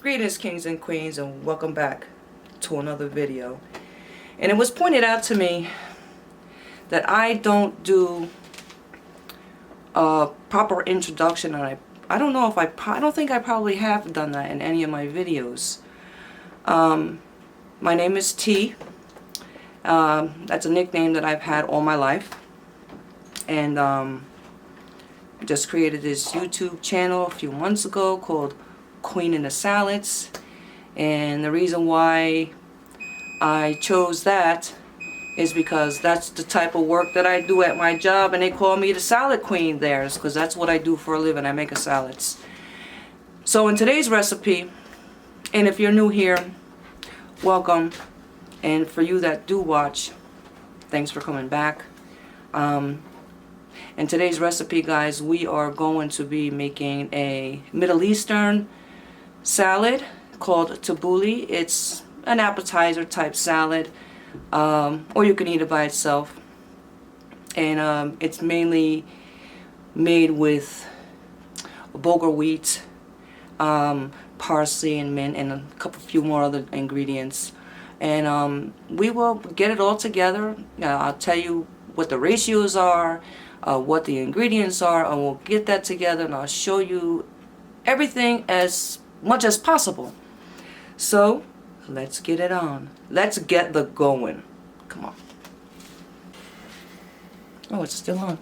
Greetings, kings and queens, and welcome back to another video. And it was pointed out to me that I don't do a proper introduction, and I don't know if I don't think I probably have done that in any of my videos. My name is T. That's a nickname that I've had all my life, and I just created this YouTube channel a few months ago called Queen in the Salads. And the reason why I chose that is because that's the type of work that I do at my job, and they call me the salad queen there, because that's what I do for a living. I make salads. So in today's recipe, and if you're new here, welcome, and for you that do watch, thanks for coming back. In today's recipe, guys, we are going to be making a Middle Eastern salad called Tabouli. It's an appetizer type salad, or you can eat it by itself. And it's mainly made with bulgur wheat, parsley and mint, and a few more other ingredients. And we will get it all together. I'll tell you what the ratios are, what the ingredients are, and we'll get that together, and I'll show you everything as much as possible. So let's get it on. Let's get the going. Come on. Oh, it's still on.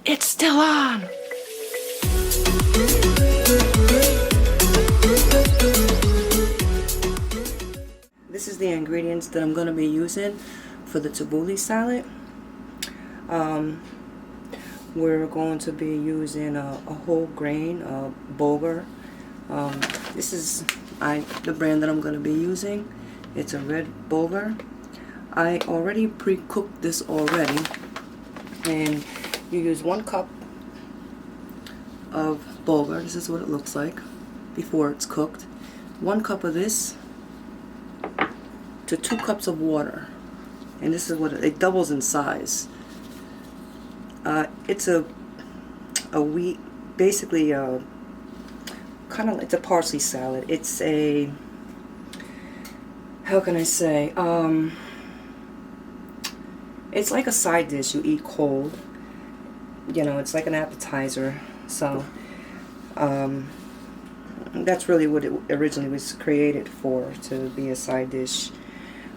It's still on. This is the ingredients that I'm going to be using for the Tabouli salad. We're going to be using a whole grain bulgur. This is the brand that I'm going to be using. It's a red bulgur. I already pre-cooked this already, and you use 1 cup of bulgur. This is what it looks like before it's cooked. 1 cup of this to 2 cups of water, and this is what it doubles in size. It's a wheat, basically it's a parsley salad. It's a, how can I say, it's like a side dish you eat cold. You know, it's like an appetizer. So that's really what it originally was created for, to be a side dish.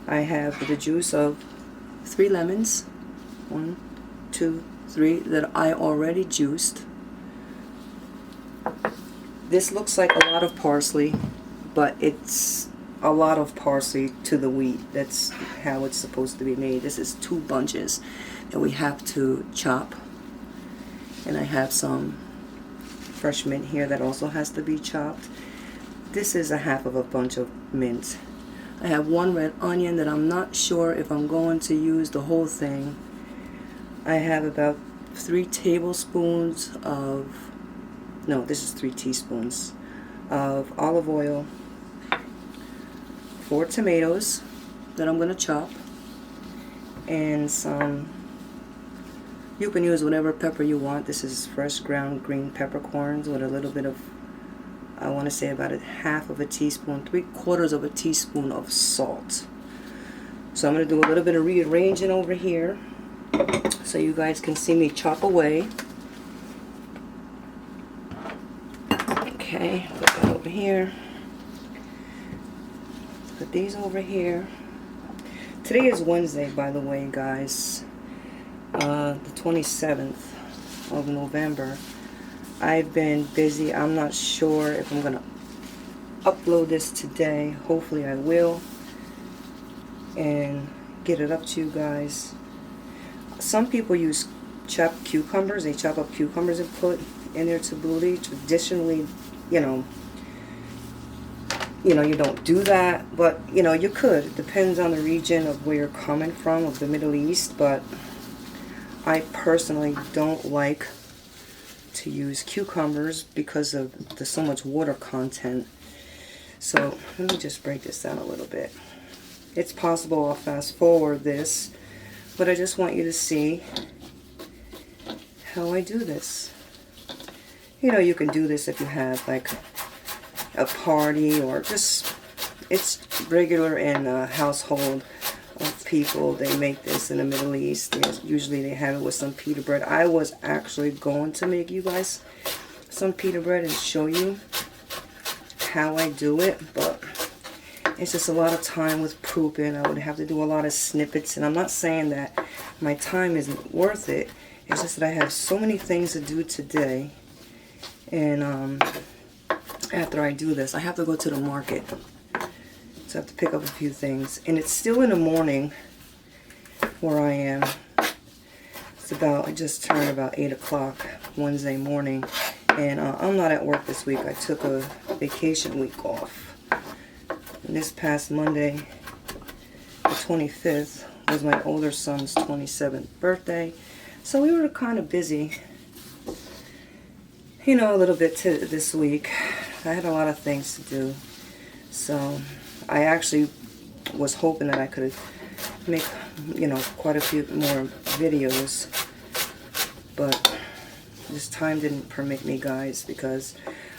I have the juice of 3 lemons, 1, 2, 3, that I already juiced. This looks like a lot of parsley, but it's a lot of parsley to the wheat. That's how it's supposed to be made. This is 2 bunches that we have to chop. And I have some fresh mint here that also has to be chopped. This is a half of a bunch of mint. I have 1 red onion that I'm not sure if I'm going to use the whole thing. I have about 3 tablespoons of, no, this is 3 teaspoons of olive oil, 4 tomatoes that I'm going to chop, and some, you can use whatever pepper you want. This is fresh ground green peppercorns with a little bit of, I want to say about half of a teaspoon, 3/4 of a teaspoon of salt. So I'm going to do a little bit of rearranging over here so you guys can see me chop away. Okay, put that over here. Put these over here. Today is Wednesday, by the way, guys. The 27th of November. I've been busy. I'm not sure if I'm going to upload this today. Hopefully I will, and get it up to you guys. Some people use chopped cucumbers. They chop up cucumbers and put in their tabouli. Traditionally, you don't do that, but you could. It depends on the region of where you're coming from, of the Middle East. But I personally don't like to use cucumbers because of the so much water content. So let me just break this down a little bit. It's possible I'll fast forward this, but I just want you to see how I do this. You can do this if you have like a party, or just, it's regular in a household of people. They make this in the Middle East. Usually they have it with some pita bread. I was actually going to make you guys some pita bread and show you how I do it, but it's just a lot of time with pooping. I would have to do a lot of snippets, and I'm not saying that my time isn't worth it. It's just that I have so many things to do today, and after I do this, I have to go to the market. So I have to pick up a few things, and it's still in the morning where I am. It's about, I just turned about 8 o'clock Wednesday morning, and I'm not at work this week. I took a vacation week off. And this past Monday, the 25th, was my older son's 27th birthday. So we were kind of busy, you know, a little bit this week. I had a lot of things to do. So I actually was hoping that I could make, you know, quite a few more videos. But this time didn't permit me, guys, because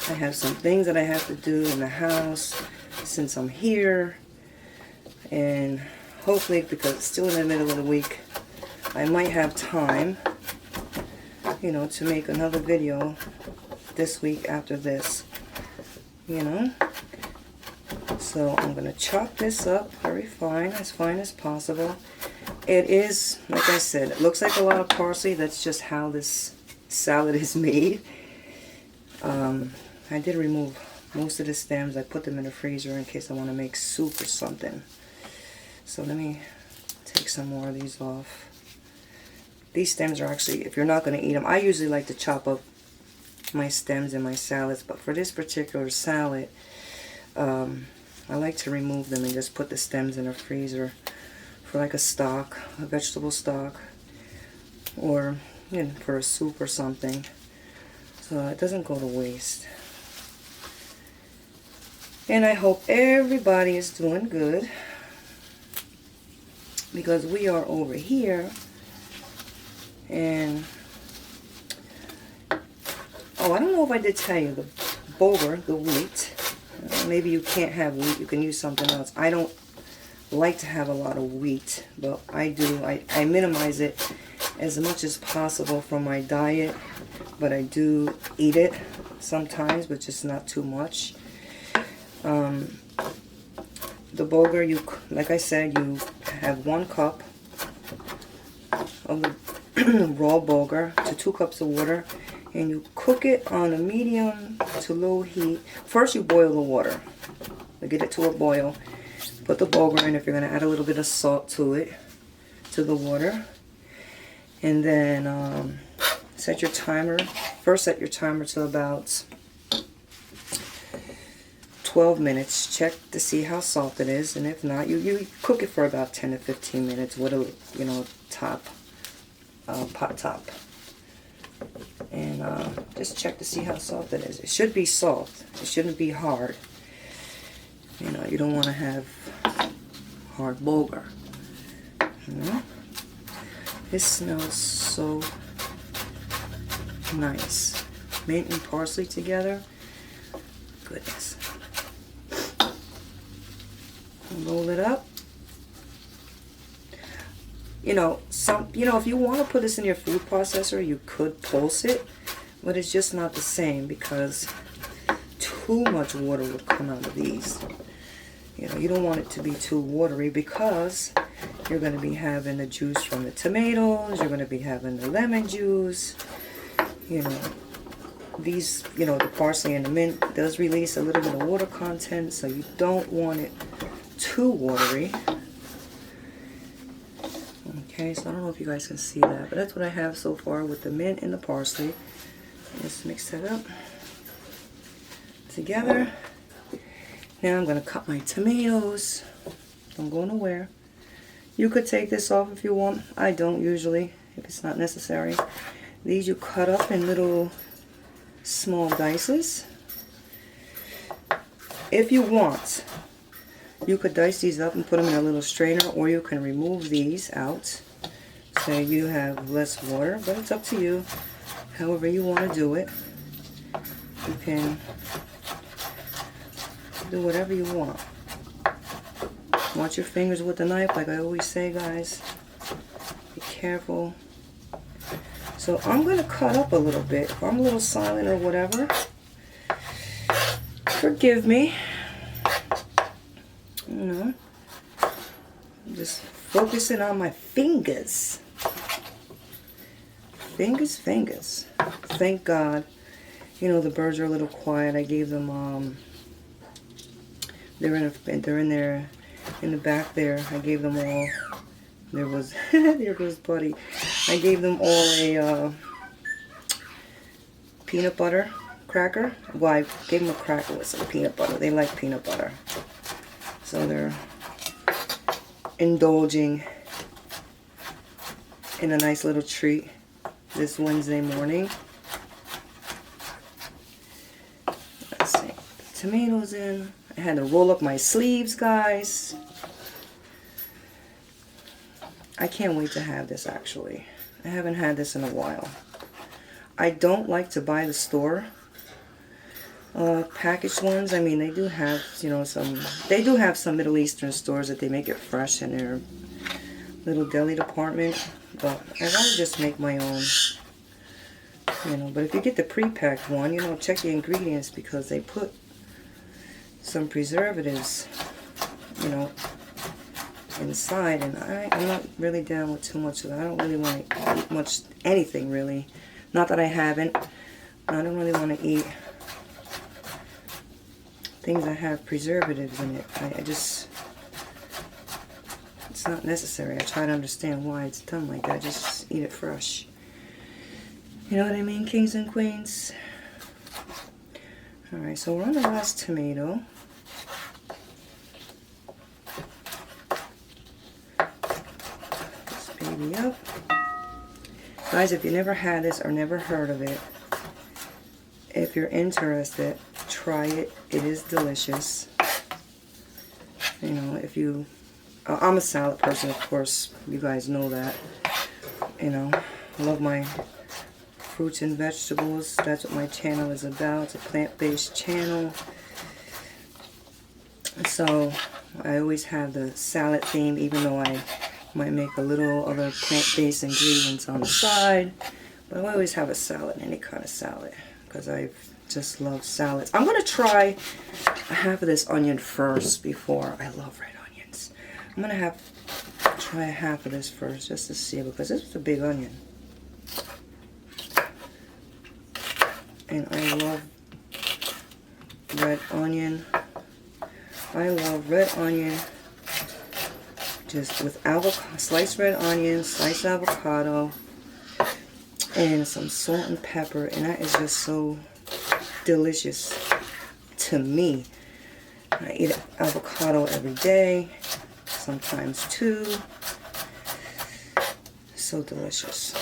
I have some things that I have to do in the house since I'm here, and hopefully, because it's still in the middle of the week, I might have time, you know, to make another video this week after this, you know. So I'm going to chop this up very fine as possible. It is, like I said, it looks like a lot of parsley. That's just how this salad is made. I did remove most of the stems. I put them in the freezer in case I want to make soup or something. So let me take some more of these off. These stems are actually, if you're not going to eat them, I usually like to chop up my stems in my salads, but for this particular salad, I like to remove them and just put the stems in the freezer for like a stock, a vegetable stock, or, you know, for a soup or something, so it doesn't go to waste. And I hope everybody is doing good, because we are over here, and oh, I don't know if I did tell you, the bulgur, the wheat, maybe you can't have wheat, you can use something else. I don't like to have a lot of wheat, but I do. I minimize it as much as possible from my diet, but I do eat it sometimes, but just not too much. The bulgur, you, like I said, you have 1 cup of the raw bulgur to 2 cups of water, and you cook it on a medium to low heat. First you boil the water. You get it to a boil. Put the bulgur in if you're going to add a little bit of salt to it, to the water. And then set your timer. First set your timer to about 12 minutes. Check to see how salt it is, and if not, you cook it for about 10 to 15 minutes with a, you know, top, pot top. And just check to see how salt it is. It should be salt. It shouldn't be hard. You know, you don't want to have hard bulgur. You know? This smells so nice. Mint and parsley together. Goodness. Roll it up. You know, if you want to put this in your food processor, you could pulse it, but it's just not the same because too much water would come out of these. You know, you don't want it to be too watery because you're going to be having the juice from the tomatoes, you're going to be having the lemon juice. You know, these, you know, the parsley and the mint does release a little bit of water content, so you don't want it too watery. Okay, so I don't know if you guys can see that, but that's what I have so far with the mint and the parsley. Let's mix that up together. Now I'm going to cut my tomatoes. Don't go nowhere. You could take this off if you want. I don't usually, if it's not necessary. These you cut up in little small dices. If you want, you could dice these up and put them in a little strainer, or you can remove these out so you have less water, but it's up to you. However you want to do it. You can Do whatever you want. Watch your fingers with the knife, like I always say, guys. Be careful. So I'm going to cut up a little bit. If I'm a little silent or whatever, forgive me. You know, I'm just focusing on my fingers. Fingers. Thank God. You know, the birds are a little quiet. I gave them, they're in there, in the back there. I gave them all, there goes Buddy. I gave them all a peanut butter cracker. Well, I gave them a cracker with some peanut butter. They like peanut butter. So they're indulging in a nice little treat this Wednesday morning. Let's see. Tomatoes in. I had to roll up my sleeves, guys. I can't wait to have this, actually. I haven't had this in a while. I don't like to buy the store packaged ones. I mean, they do have, you know, they do have some Middle Eastern stores that they make it fresh in their little deli department, but I want to just make my own, you know. But if you get the pre-packed one, you know, check the ingredients, because they put some preservatives, you know, inside, and I'm not really down with too much of that. I don't really want to eat much, anything really. Not that I haven't. I don't really want to eat things that have preservatives in it. I just, it's not necessary. I try to understand why it's done like that. Just eat it fresh. You know what I mean, kings and queens? Alright, so we're on the last tomato. This baby up. Guys, if you never had this or never heard of it, if you're interested, try it. It is delicious. You know, if you... I'm a salad person, of course. You guys know that. You know, I love my fruits and vegetables. That's what my channel is about. It's a plant-based channel. So, I always have the salad theme, even though I might make a little other plant-based ingredients on the side. But I always have a salad, any kind of salad, because I just love salads. I'm going to try half of this onion first before. I love red onions. I'm going to try half of this first just to see, because this is a big onion. And I love red onion. I love red onion. Just with avocado, sliced red onion, sliced avocado, and some salt and pepper, and that is just so delicious to me. I eat avocado every day, sometimes two. So delicious.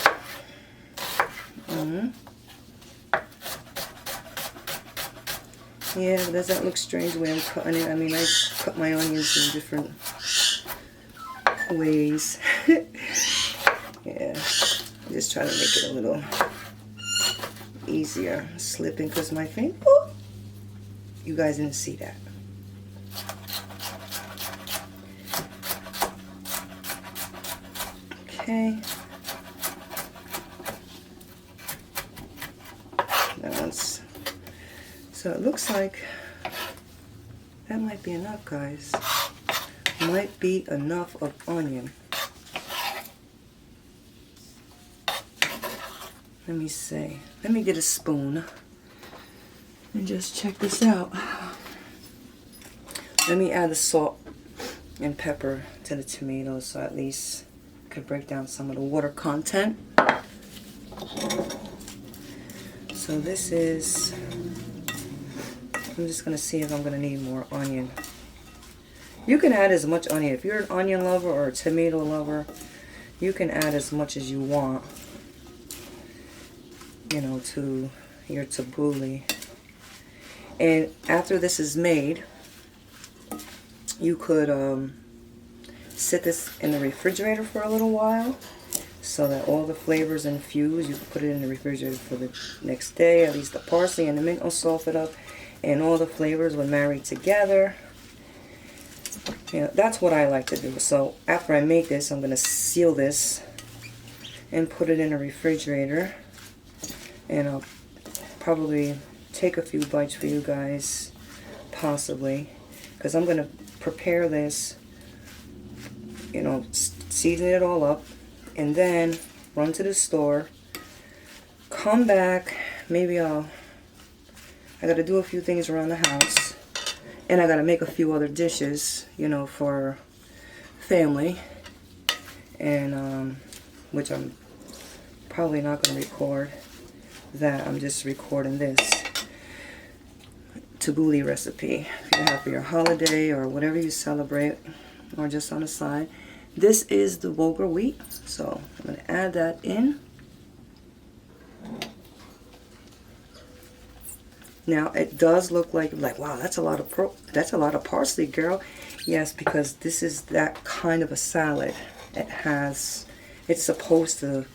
Yeah, but does that look strange the way I'm cutting it? I mean, I cut my onions in different ways. Yeah, I just try to make it a little easier. Slipping because my finger. Oh, you guys didn't see that. Okay. That one's. So it looks like that might be enough, guys. Might be enough of onion. Let me see. Let me get a spoon and just check this out. Let me add the salt and pepper to the tomatoes, so at least I could break down some of the water content. So this is, I'm just going to see if I'm going to need more onion. You can add as much onion. If you're an onion lover or a tomato lover, you can add as much as you want, you know, to your tabouli. And after this is made, you could sit this in the refrigerator for a little while so that all the flavors infuse. You can put it in the refrigerator for the next day. At least the parsley and the mint will soften up. and all the flavors would marry together. You know, that's what I like to do. So after I make this, I'm going to seal this and put it in a refrigerator. And I'll probably take a few bites for you guys, possibly, because I'm going to prepare this, you know, season it all up, and then run to the store, come back, maybe I got to do a few things around the house, and I got to make a few other dishes, you know, for family, and which I'm probably not going to record that. I'm just recording this Tabouli recipe if you have for your holiday or whatever you celebrate, or just on the side. This is the bulgur wheat, so I'm going to add that in. Now it does look like wow, that's a lot of parsley, girl. Yes, because this is that kind of a salad. It's supposed to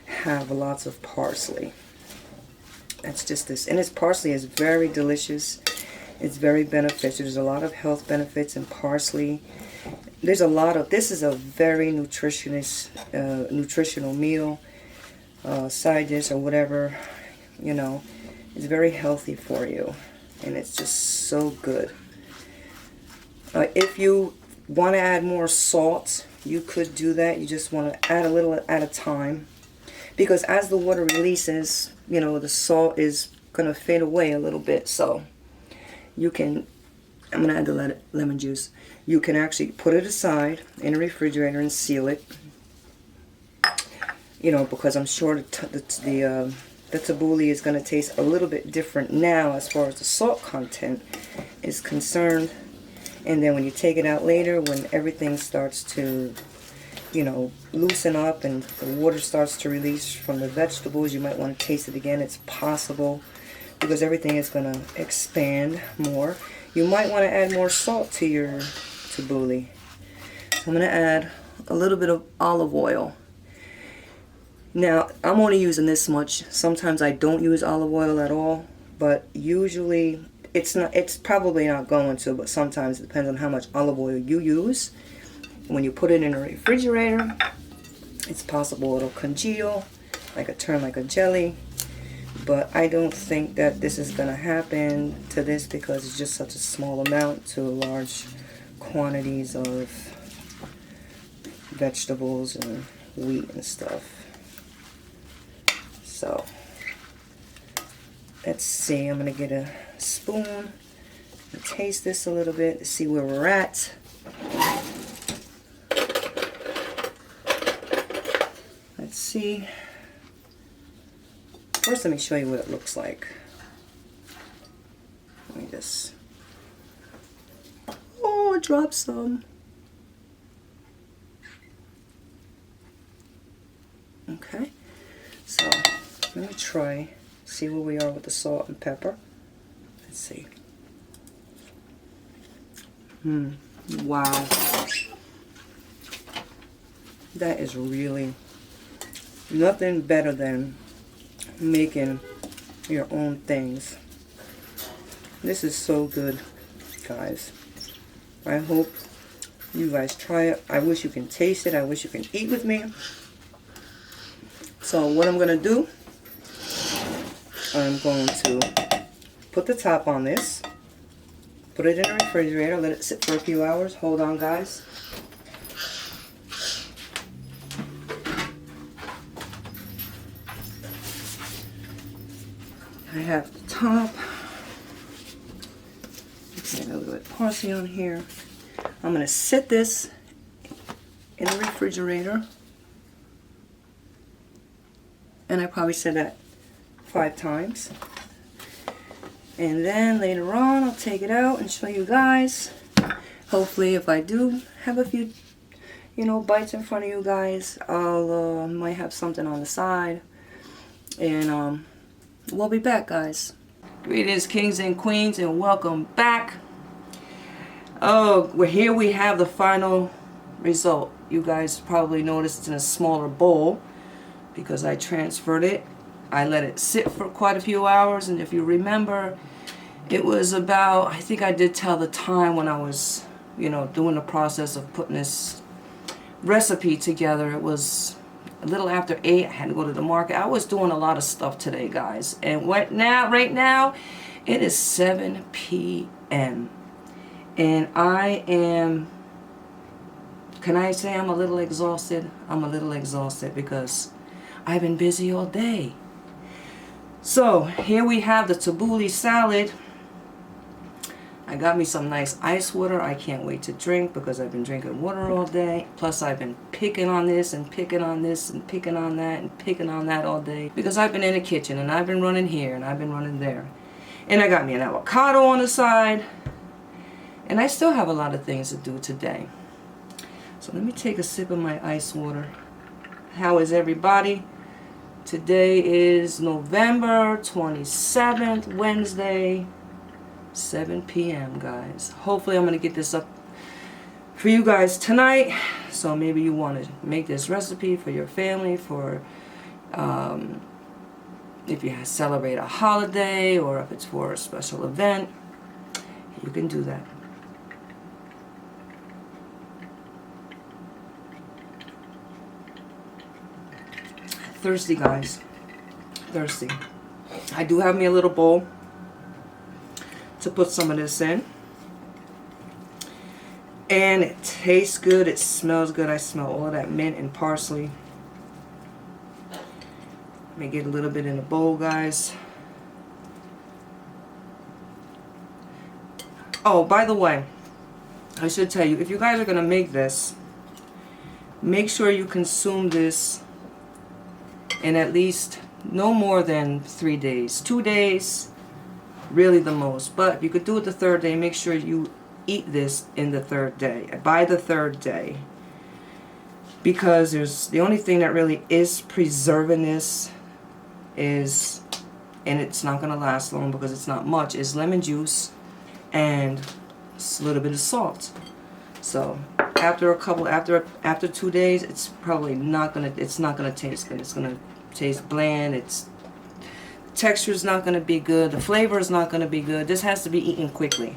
have lots of parsley. That's just this, and this parsley is very delicious. It's very beneficial. There's a lot of health benefits in parsley. There's a lot of, this is a very nutritional meal, side dish or whatever, you know. It's very healthy for you, and it's just so good. If you want to add more salt, you could do that. You just want to add a little at a time, because as the water releases, you know, the salt is going to fade away a little bit. So you can, I'm going to add the lemon juice. You can actually put it aside in a refrigerator and seal it. You know, because I'm sure the tabouli is going to taste a little bit different now as far as the salt content is concerned. And then when you take it out later, when everything starts to, you know, loosen up and the water starts to release from the vegetables, you might want to taste it again. It's possible, because everything is going to expand more. You might want to add more salt to your tabouli. So I'm going to add a little bit of olive oil. Now, I'm only using this much. Sometimes I don't use olive oil at all, but usually it's probably not going to, but sometimes it depends on how much olive oil you use. When you put it in a refrigerator, it's possible it'll congeal, turn like a jelly. But I don't think that this is going to happen to this, because it's just such a small amount to large quantities of vegetables and wheat and stuff. So, let's see, I'm going to get a spoon and taste this a little bit to see where we're at. Let's see. First, let me show you what it looks like. Let me just... Oh, I dropped some. Okay. So, let me try, see where we are with the salt and pepper. Let's see. Wow. That is really nothing better than making your own things. This is so good, guys. I hope you guys try it. I wish you can taste it. I wish you can eat with me. So what I'm going to do, I'm going to put the top on this, put it in a refrigerator, let it sit for a few hours. Hold on, guys. I have the top. Get a little bit of parsley on here. I'm going to set this in the refrigerator. And I probably said that 5 times. And then later on, I'll take it out and show you guys. Hopefully, if I do have a few, you know, bites in front of you guys, I'll might have something on the side. And we'll be back, guys. Greetings, kings and queens, and welcome back. Oh, here we have the final result. You guys probably noticed it's in a smaller bowl, because I transferred it. I let it sit for quite a few hours, and if you remember It was about, I think I did tell the time when I was, you know, doing the process of putting this recipe together. It was a little after 8. I had to go to the market. I was doing a lot of stuff today, guys. And right now, it is 7 p.m. And I am, can I say I'm a little exhausted? I'm a little exhausted because I've been busy all day. So here we have the Tabouli salad. I got me some nice ice water. I can't wait to drink because I've been drinking water all day. Plus I've been picking on this and picking on this and picking on that and picking on that all day. Because I've been in the kitchen and I've been running here and I've been running there. And I got me an avocado on the side. And I still have a lot of things to do today. So let me take a sip of my ice water. How is everybody? Today is November 27th, Wednesday, 7 p.m. guys. Hopefully I'm going to get this up for you guys tonight. So maybe you want to make this recipe for your family, for if you celebrate a holiday or if it's for a special event. You can do that. Thirsty, guys. Thirsty. I do have me a little bowl to put some of this in. And it tastes good. It smells good. I smell all of that mint and parsley. Let me get a little bit in the bowl, guys. Oh, by the way, I should tell you, if you guys are going to make this, make sure you consume this in at least no more than 3 days. 2 days, really the most. But if you could do it the third day, make sure you eat this in the third day, by the third day. Because there's the only thing that really is preserving this is, and it's not going to last long because it's not much, is lemon juice and a little bit of salt. So after 2 days, it's probably not gonna taste good. It's gonna taste bland. Its texture is not gonna be good. The flavor is not gonna be good. This has to be eaten quickly.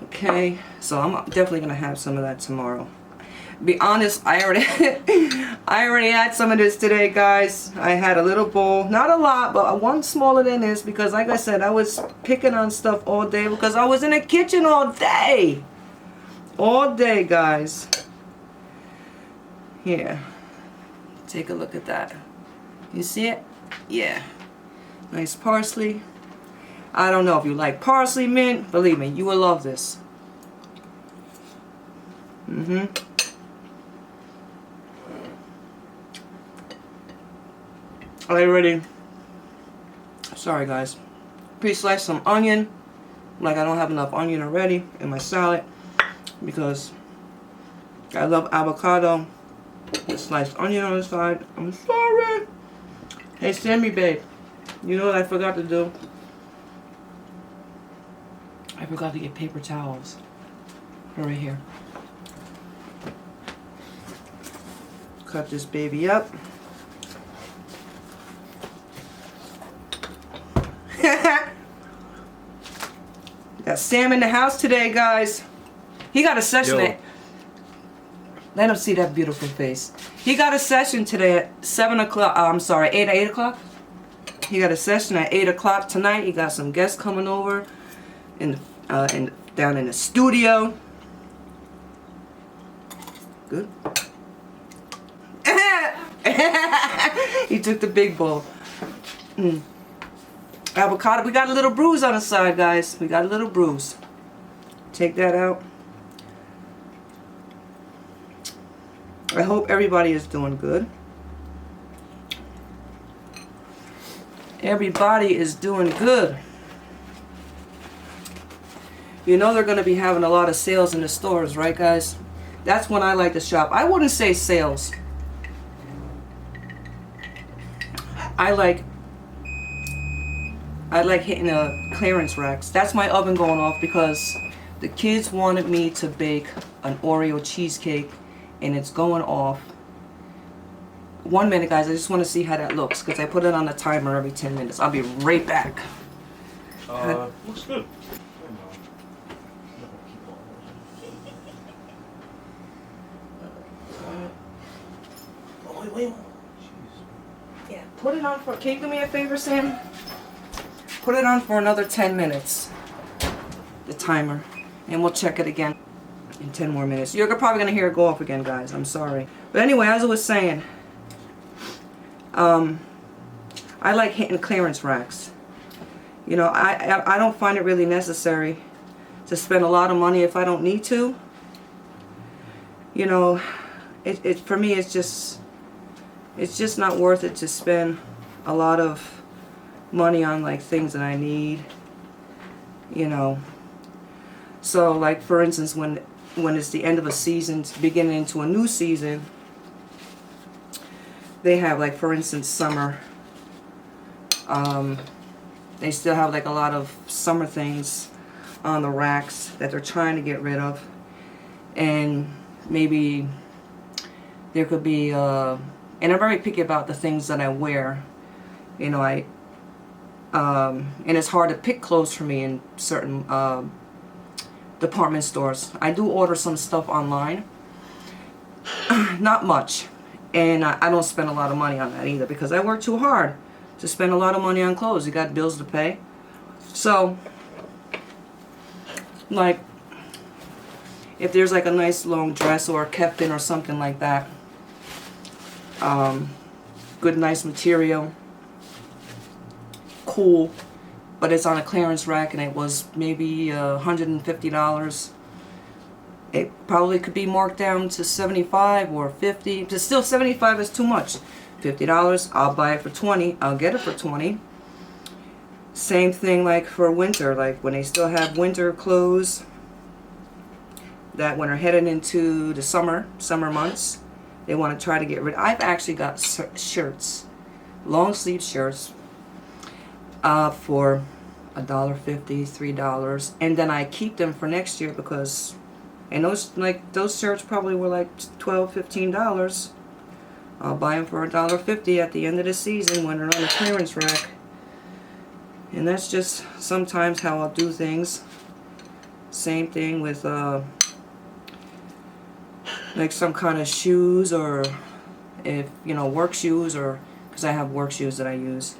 Okay, so I'm definitely gonna have some of that tomorrow. Be honest, I already had some of this today, guys. I had a little bowl, not a lot, but one smaller than this because, like I said, I was picking on stuff all day because I was in the kitchen all day. All day, guys. Here. Take a look at that. You see it? Yeah. Nice parsley. I don't know if you like parsley, mint. Believe me, you will love this. Sorry, guys. Pre-sliced some onion. Like I don't have enough onion already in my salad. Because I love avocado with sliced onion on the side. I'm sorry. Hey, Sammy, babe. You know what I forgot to do? I forgot to get paper towels. They're right here. Cut this baby up. Got Sam in the house today, guys. He got a session at, let him see that beautiful face. He got a session today at 7 o'clock, I'm sorry, 8 o'clock. He got a session at 8 o'clock tonight. He got some guests coming over down in the studio. Good. He took the big bowl. Avocado, we got a little bruise on the side, guys. We got a little bruise. Take that out. I hope everybody is doing good. Everybody is doing good. You know they're going to be having a lot of sales in the stores, right, guys? That's when I like to shop. I wouldn't say sales. I like hitting the clearance racks. That's my oven going off because the kids wanted me to bake an Oreo cheesecake and it's going off. 1 minute, guys. I just want to see how that looks because I put it on a timer every 10 minutes. I'll be right back. Looks good. Oh, wait. Yeah, put it on for, can you do me a favor, Sam? Put it on for another 10 minutes, the timer, and we'll check it again in 10 more minutes. You're probably going to hear it go off again, guys. I'm sorry. But anyway, as I was saying, I like hitting clearance racks. You know, I don't find it really necessary to spend a lot of money if I don't need to. You know, it for me, it's just not worth it to spend a lot of money on like things that I need. You know, so like for instance, when it's the end of a season, beginning into a new season, they have like for instance summer. They still have like a lot of summer things on the racks that they're trying to get rid of, and maybe there could be and I'm very picky about the things that I wear. You know, and it's hard to pick clothes for me in certain department stores. I do order some stuff online, not much, and I don't spend a lot of money on that either because I work too hard to spend a lot of money on clothes. You got bills to pay. So, like, if there's like a nice long dress or a keftin or something like that, good nice material, cool, but it's on a clearance rack and it was maybe $150. It probably could be marked down to $75 or $50. But still, $75 is too much. $50, I'll buy it for $20. I'll get it for $20. Same thing like for winter, like when they still have winter clothes that when they're heading into the summer months, they want to try to get rid. I've actually got shirts, long sleeve shirts, for $1.50, $3, and then I keep them for next year because, and those shirts probably were like $12, $15. I'll buy them for $1.50 at the end of the season when they're on the clearance rack. And that's just sometimes how I'll do things. Same thing with like some kind of shoes, or if you know, work shoes, or because I have work shoes that I use,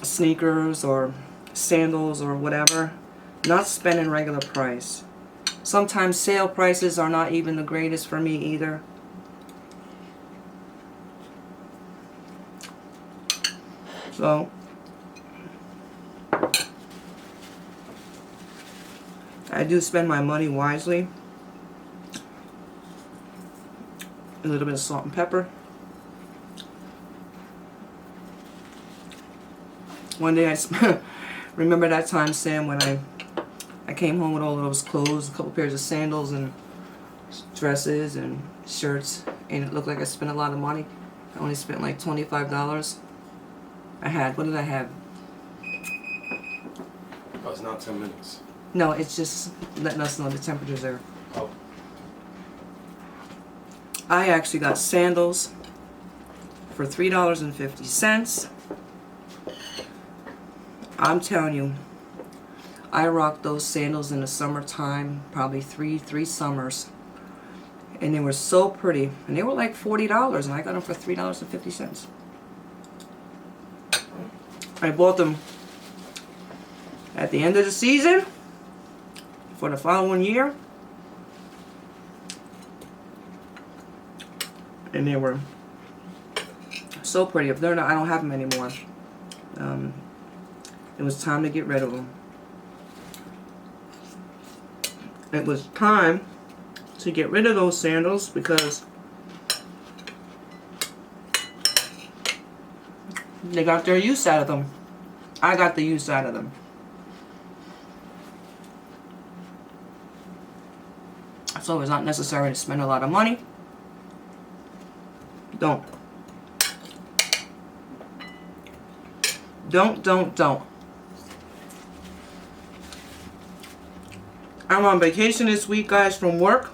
sneakers or sandals or whatever. Not spending regular price. Sometimes sale prices are not even the greatest for me either. So I do spend my money wisely. A little bit of salt and pepper. One day I remember that time, Sam, when I came home with all of those clothes, a couple pairs of sandals and dresses and shirts, and it looked like I spent a lot of money. I only spent like $25. What did I have? Oh, it's not 10 minutes. No, it's just letting us know the temperature's there. Oh. I actually got sandals for $3.50. I'm telling you, I rocked those sandals in the summertime, probably three summers. And they were so pretty. And they were like $40, and I got them for $3.50. I bought them at the end of the season for the following year. And they were so pretty. If they're not, I don't have them anymore. It was time to get rid of them. It was time to get rid of those sandals because they got their use out of them. I got the use out of them. So it's not necessary to spend a lot of money. Don't. I'm on vacation this week, guys, from work.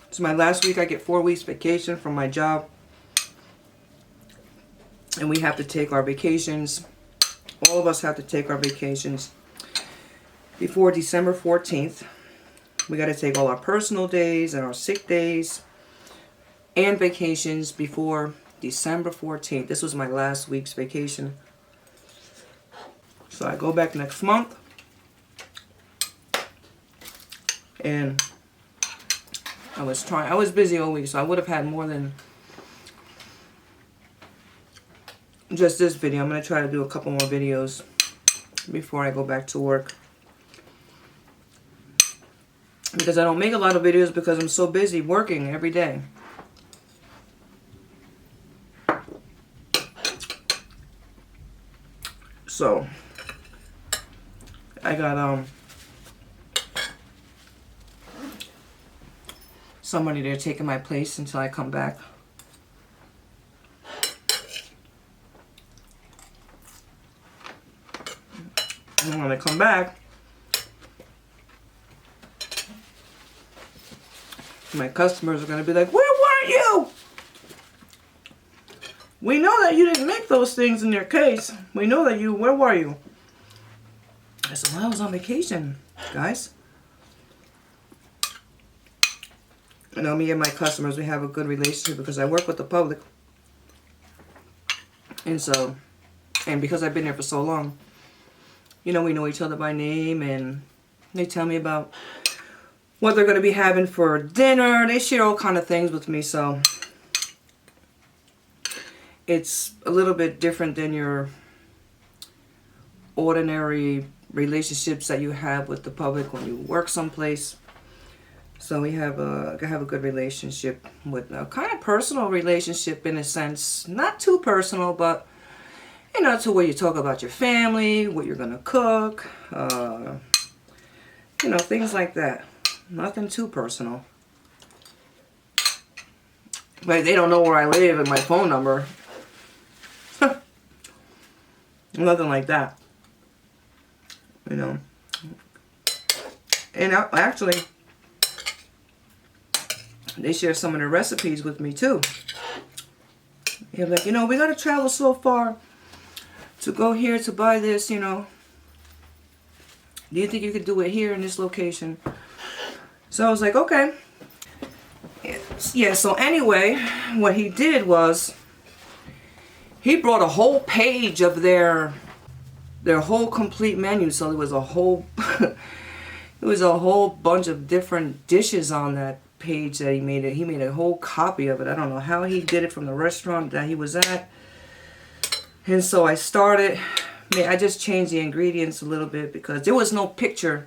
It's my last week. I get 4 weeks vacation from my job. And we have to take our vacations. All of us have to take our vacations before December 14th. We got to take all our personal days and our sick days and vacations before December 14th. This was my last week's vacation. So I go back next month. And I was busy all week, so I would have had more than just this video. I'm going to try to do a couple more videos before I go back to work. Because I don't make a lot of videos because I'm so busy working every day. So, I got somebody there taking my place until I come back. And when I come back, my customers are going to be like, "Where were you? We know that you didn't make those things in your case. We know that you, where were you?" I said, "Well, I was on vacation, guys." You know, me and my customers, we have a good relationship because I work with the public. And so, and because I've been there for so long, you know, we know each other by name, and they tell me about what they're going to be having for dinner. They share all kind of things with me, so it's a little bit different than your ordinary relationships that you have with the public when you work someplace. So we have a good relationship, with a kind of personal relationship in a sense, not too personal, but you know, to where you talk about your family, what you're gonna cook, you know, things like that. Nothing too personal. But they don't know where I live and my phone number. Nothing like that. You know. And actually, they share some of the recipes with me too. They're like, you know, we gotta travel so far to go here to buy this, you know. Do you think you could do it here in this location? So I was like, okay. Yeah, so anyway, what he did was he brought a whole page of their whole complete menu. So there was a whole it was a whole bunch of different dishes on that page that he made. He made a whole copy of it. I don't know how he did it from the restaurant that he was at. And so I started, I just changed the ingredients a little bit because there was no picture.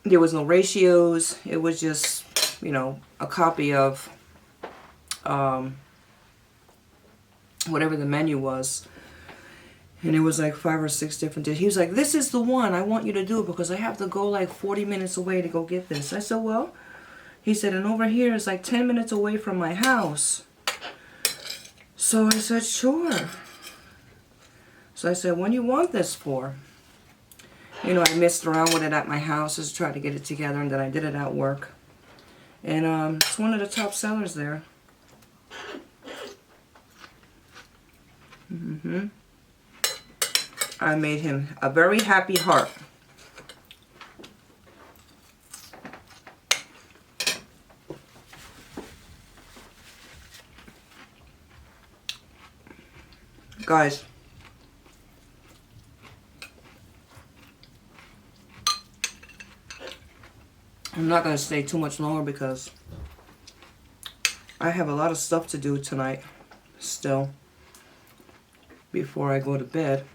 There was no ratios. It was just, you know, a copy of whatever the menu was. And it was like 5 or 6 different dishes. He was like, "This is the one. I want you to do it because I have to go like 40 minutes away to go get this." I said, "Well," he said, "and over here is like 10 minutes away from my house." So I said, "Sure." So I said, "When you want this for?" You know, I messed around with it at my house, just tried to get it together, and then I did it at work. And it's one of the top sellers there. I made him a very happy heart. Guys, I'm not going to stay too much longer because I have a lot of stuff to do tonight still before I go to bed.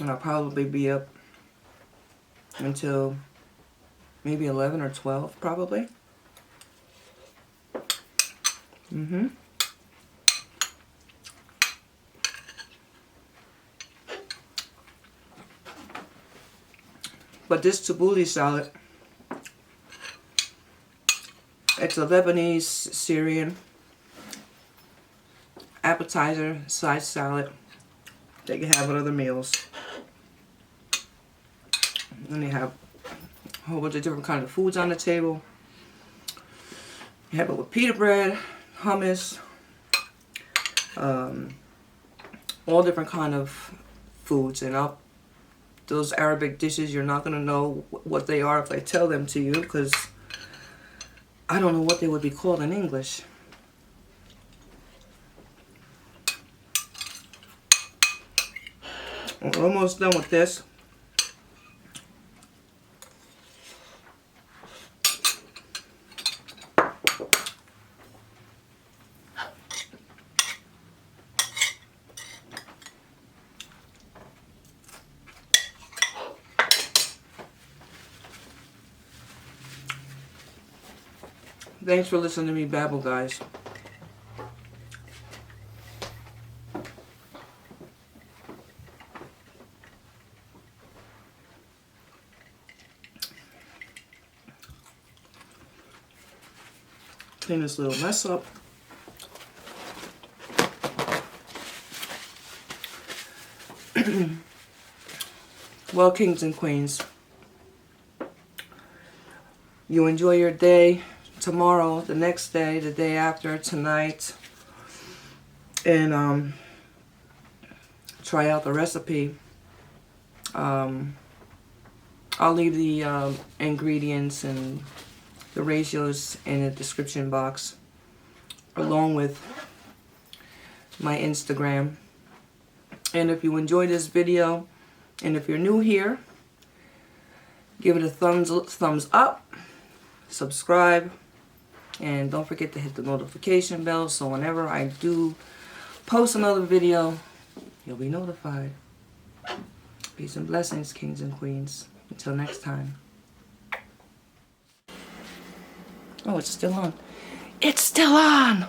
And I'll probably be up until maybe 11 or 12 probably. But this Tabouli salad, it's a Lebanese Syrian appetizer size salad that you have with other meals. And they have a whole bunch of different kinds of foods on the table. You have it with pita bread, hummus, all different kind of foods. And those Arabic dishes, you're not gonna know what they are if I tell them to you, because I don't know what they would be called in English. We're almost done with this. Thanks for listening to me babble, guys. Clean this little mess up. Well, kings and queens, you enjoy your day, tomorrow, the next day, the day after, tonight, and try out the recipe. I'll leave the ingredients and the ratios in the description box, along with my Instagram. And if you enjoyed this video, and if you're new here, give it a thumbs up, subscribe, and don't forget to hit the notification bell so whenever I do post another video, you'll be notified. Peace and blessings, kings and queens. Until next time. Oh, it's still on. It's still on!